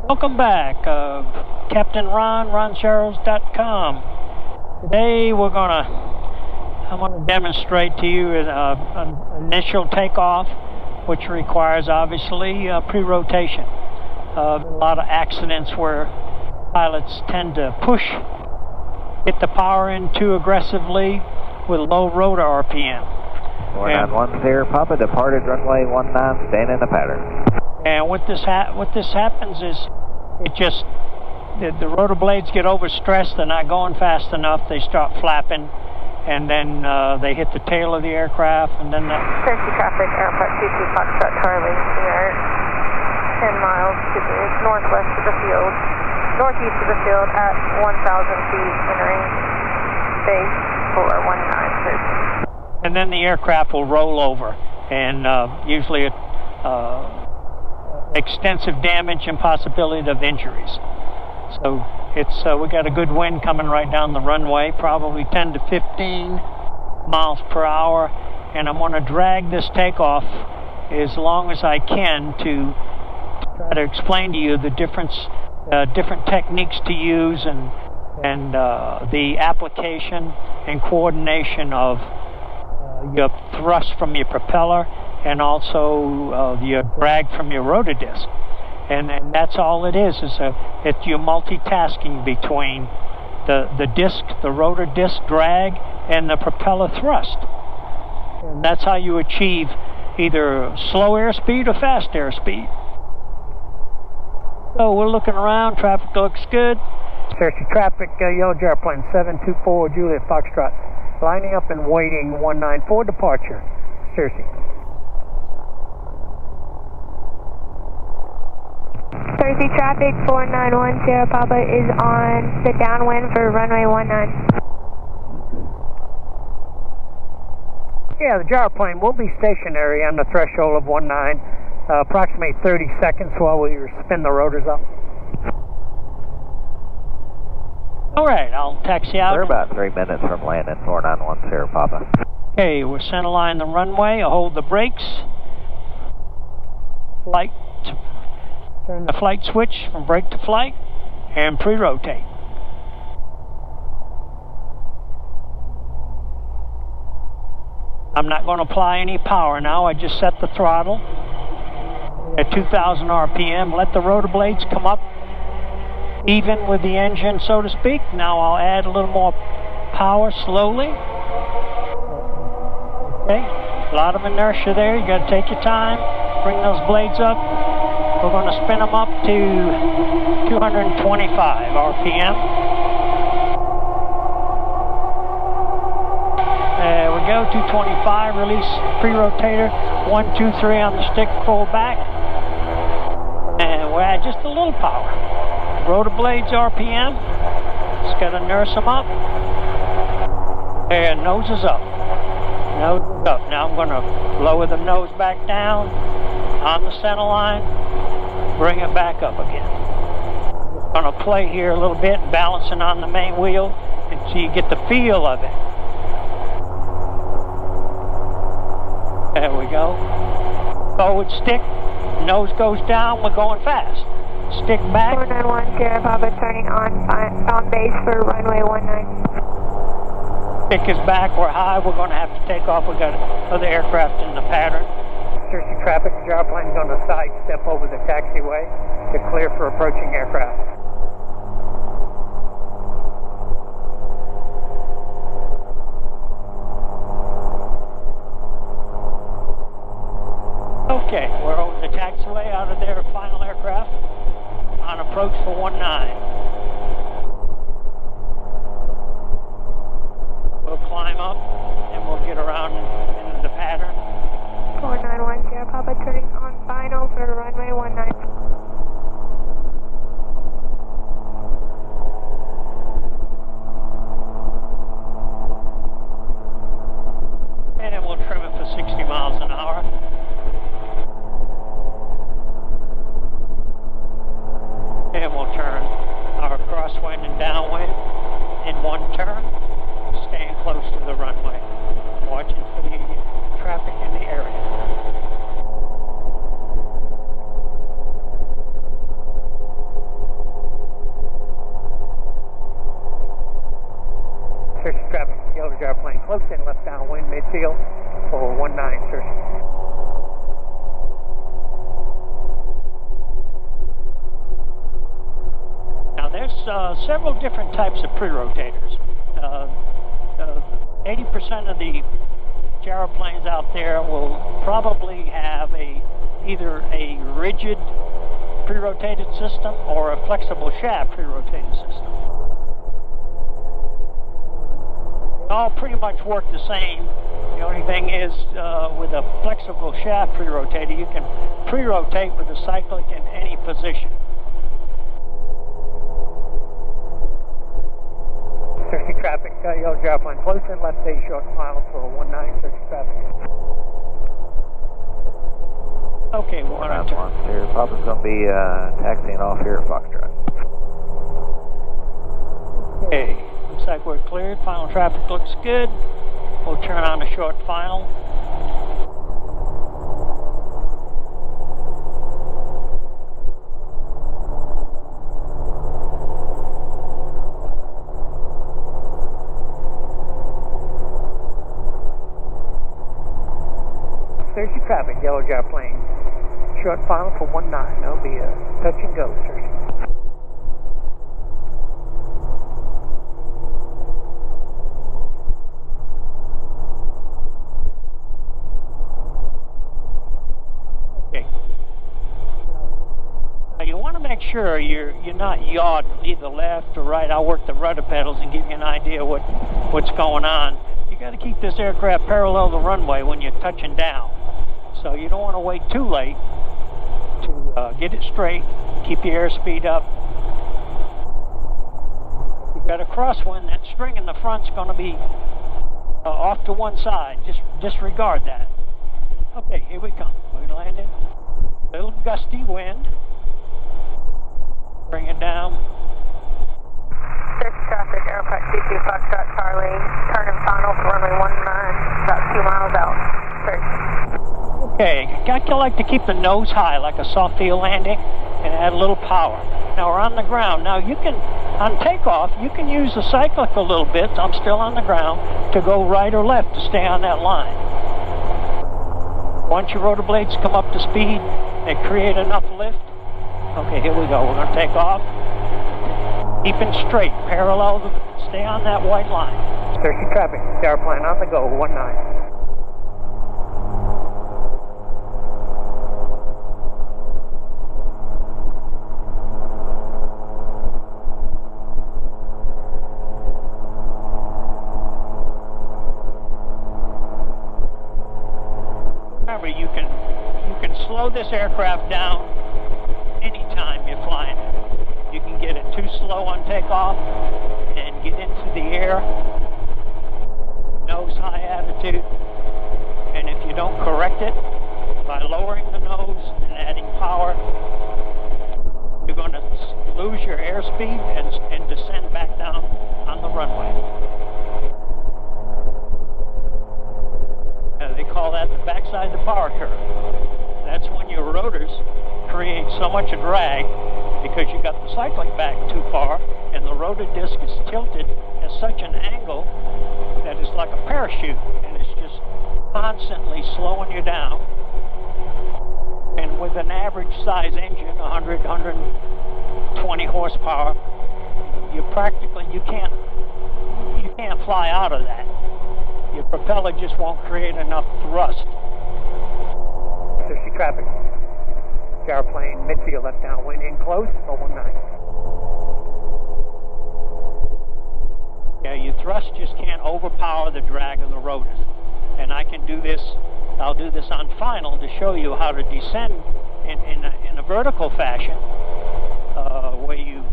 Welcome back, Captain Ron, RonGyros.com. Today I'm gonna demonstrate to you an initial takeoff, which requires obviously pre-rotation. A lot of accidents where pilots tend to hit the power in too aggressively with low rotor RPM. 4910 Papa, departed runway 19, staying in the pattern. And what this happens is the rotor blades get overstressed. They're not going fast enough. They start flapping, and then they hit the tail of the aircraft, and then Safety traffic, airport 22 Foxtrot Charlie. We are 10 miles to the northwest of the field, northeast of the field at 1,000 feet, entering base for 1930. And then the aircraft will roll over, and usually extensive damage and possibility of injuries. So we got a good wind coming right down the runway, probably 10 to 15 miles per hour, and I'm going to drag this takeoff as long as I can to try to explain to you the different techniques to use and the application and coordination of your thrust from your propeller and also your drag from your rotor disc. And that's all it is you're multitasking between the rotor disc drag and the propeller thrust. And that's how you achieve either slow airspeed or fast airspeed. So we're looking around, traffic looks good. There's your traffic, yellow airplane 724 Juliet Foxtrot, lining up and waiting 194 departure. Cersei. Thursday traffic 4910 Papa is on the downwind for runway 19. Yeah, the gyroplane will be stationary on the threshold of 19, approximately 30 seconds while we spin the rotors up. All right, I'll taxi out. We're about 3 minutes from landing, 4910 Papa. Okay, we're centerline the runway. I'll hold the brakes. Turn the flight switch from brake to flight and pre-rotate. I'm not going to apply any power now. I just set the throttle at 2,000 RPM. Let the rotor blades come up even with the engine, so to speak. Now I'll add a little more power slowly. Okay, a lot of inertia there. You got to take your time. Bring those blades up. We're going to spin them up to 225 RPM. There we go, 225, release pre-rotator, 1, 2, 3 on the stick, pull back. And we'll add just a little power. Rotor blades RPM, just got to nurse them up. And nose is up. Nose is up. Now I'm going to lower the nose back down on the center line. Bring it back up again. I'm going to play here a little bit, balancing on the main wheel until you get the feel of it. There we go. Forward stick, nose goes down, we're going fast. Stick back. 4910 Papa turning on base for runway 19. Stick is back, we're high, we're going to have to take off. We've got other aircraft in the pattern. Cersei traffic, the gyroplane is going to sidestep over the taxiway to clear for approaching aircraft. Okay, we're over the taxiway out of their final aircraft on approach for 19. We'll climb up and we'll get around into the pattern. 4910 Papa turning on final for runway 19. And we'll trim it for 60 miles an hour. And we'll turn our crosswind and downwind in one turn, staying close to the runway. Watching for the traffic sir. Now there's several different types of pre-rotators. 80% of the gyroplanes out there will probably have either a rigid pre-rotated system or a flexible shaft pre-rotated system. They all pretty much work the same. The only thing is with a flexible shaft pre-rotator, you can pre-rotate with a cyclic in any position. Searching traffic, yellow gyroplane close in, left 8 short mile for 19, searching traffic. Okay, we're on our turn. Here, Papa's going to be taxiing off here at Foxtrot. Okay, looks like we're cleared. Final traffic looks good. We'll turn on a short final. There's your traffic, yellow gyroplane. Short final for 19. That'll be a touch and go, sir. Okay. Now you want to make sure you're not yawed either left or right. I'll work the rudder pedals and give you an idea what's going on. You got to keep this aircraft parallel to the runway when you're touching down. So you don't want to wait too late to get it straight, keep your airspeed up. If you've got a crosswind, that string in the front's going to be off to one side. Just disregard that. Okay, here we come. We're landing. Little gusty wind. Bring it down. Search traffic, airport 22 Foxtrot Charlie, turn and final for runway 19, about 2 miles out. Search. Okay, I like to keep the nose high like a soft field landing and add a little power. Now we're on the ground. Now you can, on takeoff, you can use the cyclic a little bit, I'm still on the ground, to go right or left to stay on that line. Once your rotor blades come up to speed, they create enough lift. Okay, here we go. We're going to take off. Keeping straight, parallel, stay on that white line. Searching traffic, gyroplane on the go, 19. Remember, you can slow this aircraft down anytime you're flying it. You can get it too slow on takeoff and get into the air, nose high attitude, and if you don't correct it by lowering the nose and adding power, you're going to lose your airspeed and descend back down on the runway. They call that the backside of the power curve. That's when your rotors create so much drag because you got the cyclic back too far and the rotor disc is tilted at such an angle that it's like a parachute and it's just constantly slowing you down. And with an average size engine, 100, 120 horsepower, you can't fly out of that. Your propeller just won't create enough thrust. There's your traffic. Gyroplane, midfield, left downwind, in close, 19. Yeah, your thrust just can't overpower the drag of the rotors. And I can do this, I'll do this on final to show you how to descend in a vertical fashion, where you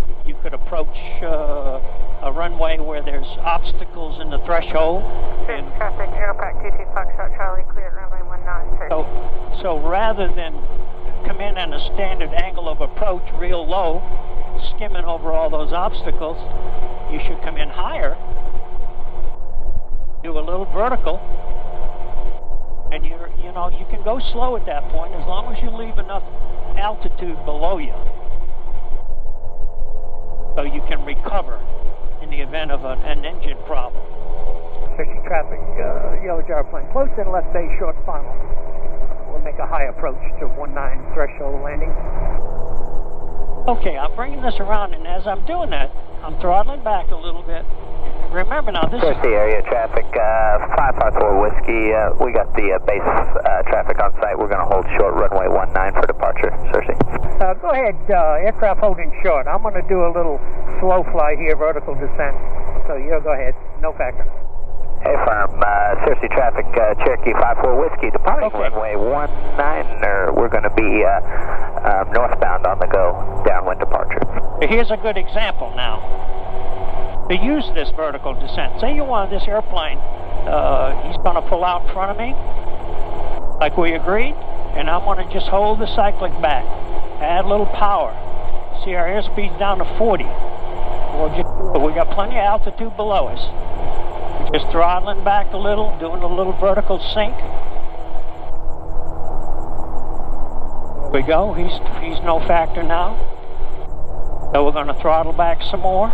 could approach a runway where there's obstacles in the threshold. And traffic, airport 22 Foxtrot Charlie, clear at runway 19. So rather than come in at a standard angle of approach real low, skimming over all those obstacles, you should come in higher, do a little vertical, and you can go slow at that point as long as you leave enough altitude below you so you can recover in the event of an engine problem. Searching traffic, yellow gyroplane close in left base, short final. We'll make a high approach to 19 threshold landing. Okay, I'm bringing this around, and as I'm doing that, I'm throttling back a little bit. Remember now, this is the area traffic, 554 Whiskey. We got the base traffic on site. We're going to hold short runway 19 for departure. Cersei. Go ahead, aircraft holding short. I'm going to do a little slow fly here, vertical descent. So you go ahead, no factor. Hey, firm, Cersei traffic, Cherokee 54 Whiskey, departing runway 19, we're going to be northbound on the go, downwind departure. Here's a good example now. To use this vertical descent, say you want this airplane, he's going to pull out in front of me, like we agreed, and I want to just hold the cyclic back, add a little power. See, our airspeed's down to 40. We got plenty of altitude below us. We're just throttling back a little, doing a little vertical sink. There we go, he's no factor now. So we're going to throttle back some more.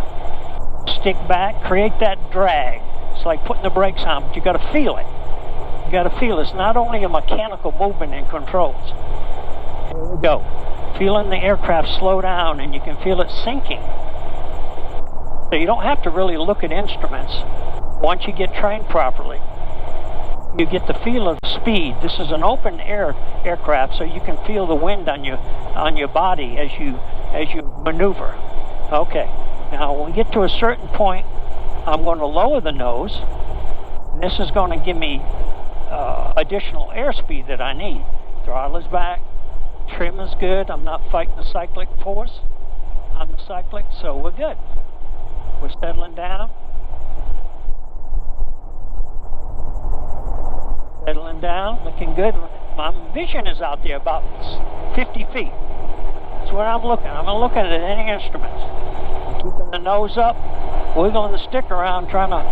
Stick back, create that drag. It's like putting the brakes on, but you got to feel it. You got to feel it. It's not only a mechanical movement in controls. Here we go. Feeling the aircraft slow down, and you can feel it sinking. So you don't have to really look at instruments once you get trained properly. You get the feel of the speed. This is an open air aircraft, so you can feel the wind on your body as you maneuver. Okay. Now, when we get to a certain point, I'm going to lower the nose. And this is going to give me additional airspeed that I need. Throttle is back. Trim is good. I'm not fighting the cyclic force on the cyclic, so we're good. We're settling down. Settling down, looking good. My vision is out there about 50 feet. That's where I'm looking. I'm not looking at any instruments. Keeping the nose up, wiggling the stick around, trying to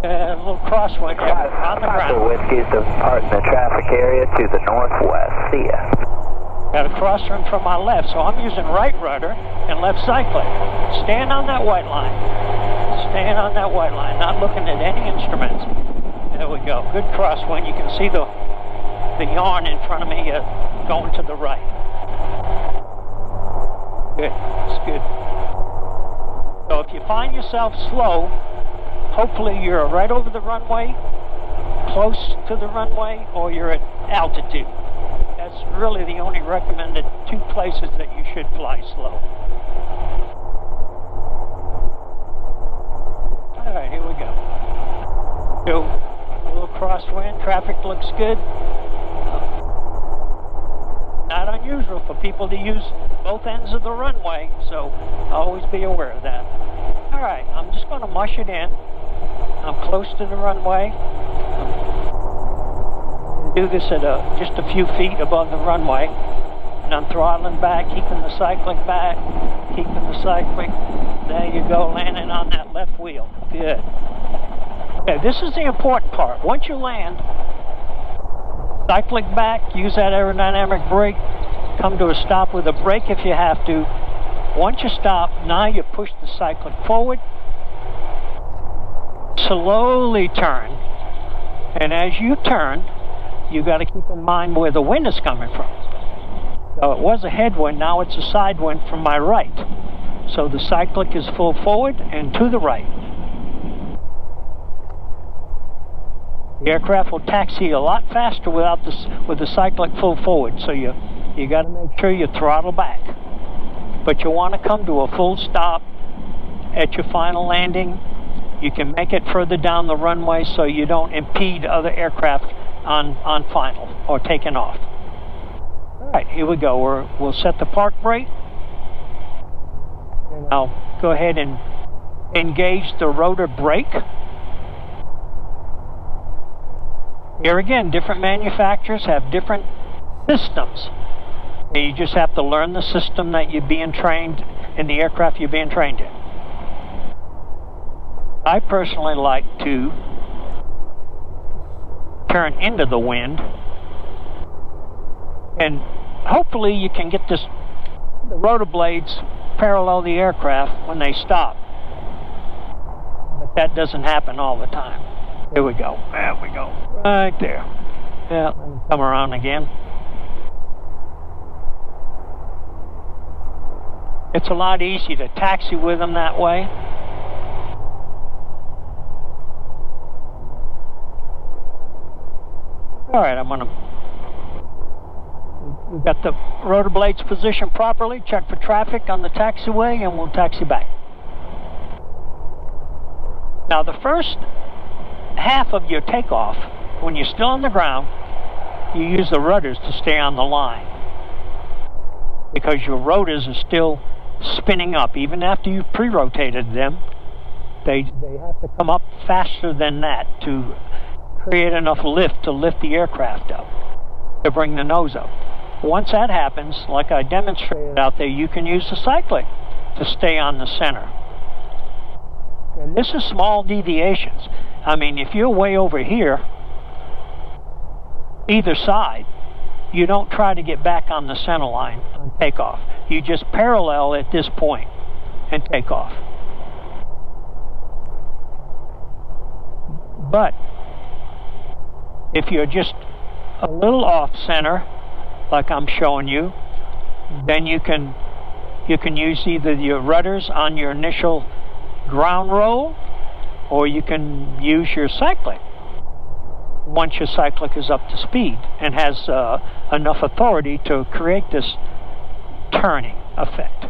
a little crosswind on the ground. Whiskey's departing the traffic area to the northwest. See ya. Got a crosswind from my left, so I'm using right rudder and left cyclic. Staying on that white line. Staying on that white line, not looking at any instruments. There we go. Good crosswind. You can see the yarn in front of me going to the right. Good. It's good. So if you find yourself slow, hopefully you're right over the runway, close to the runway, or you're at altitude. That's really the only recommended two places that you should fly slow. All right, here we go. So a little crosswind. Traffic looks good. Not unusual for people to use both ends of the runway, so always be aware of that. All right, I'm just going to mush it in. I'm close to the runway. Do this at just a few feet above the runway. And I'm throttling back, keeping the cyclic back, keeping the cyclic. There you go, landing on that left wheel. Good. Okay, this is the important part. Once you land, cyclic back, use that aerodynamic brake, come to a stop with a brake if you have to. Once you stop, now you push the cyclic forward, slowly turn, and as you turn, you got to keep in mind where the wind is coming from. So it was a headwind, now it's a side wind from my right. So the cyclic is full forward and to the right. The aircraft will taxi a lot faster with the cyclic full forward, so you got to make sure you throttle back. But you want to come to a full stop at your final landing. You can make it further down the runway so you don't impede other aircraft on final or taking off. All right, here we go. We'll set the park brake. And I'll go ahead and engage the rotor brake. Here again, different manufacturers have different systems. You just have to learn the system that you're being trained in, the aircraft you're being trained in. I personally like to turn into the wind, and hopefully you can get the rotor blades parallel the aircraft when they stop. But But that doesn't happen all the time. Here we go. There we go. Right there. Yeah, come around again. It's a lot easier to taxi with them that way. All right, we've got the rotor blades positioned properly, check for traffic on the taxiway, and we'll taxi back. Now the first half of your takeoff, when you're still on the ground, you use the rudders to stay on the line, because your rotors are still spinning up. Even after you've pre-rotated them, they have to come up faster than that to create enough lift to lift the aircraft up, to bring the nose up. Once that happens, like I demonstrated out there, you can use the cyclic to stay on the center. And this is small deviations. I mean, if you're way over here, either side, you don't try to get back on the center line on takeoff. You just parallel at this point and take off. But if you're just a little off center, like I'm showing you, then you can use either your rudders on your initial ground roll, or you can use your cyclic once your cyclic is up to speed and has enough authority to create this turning effect.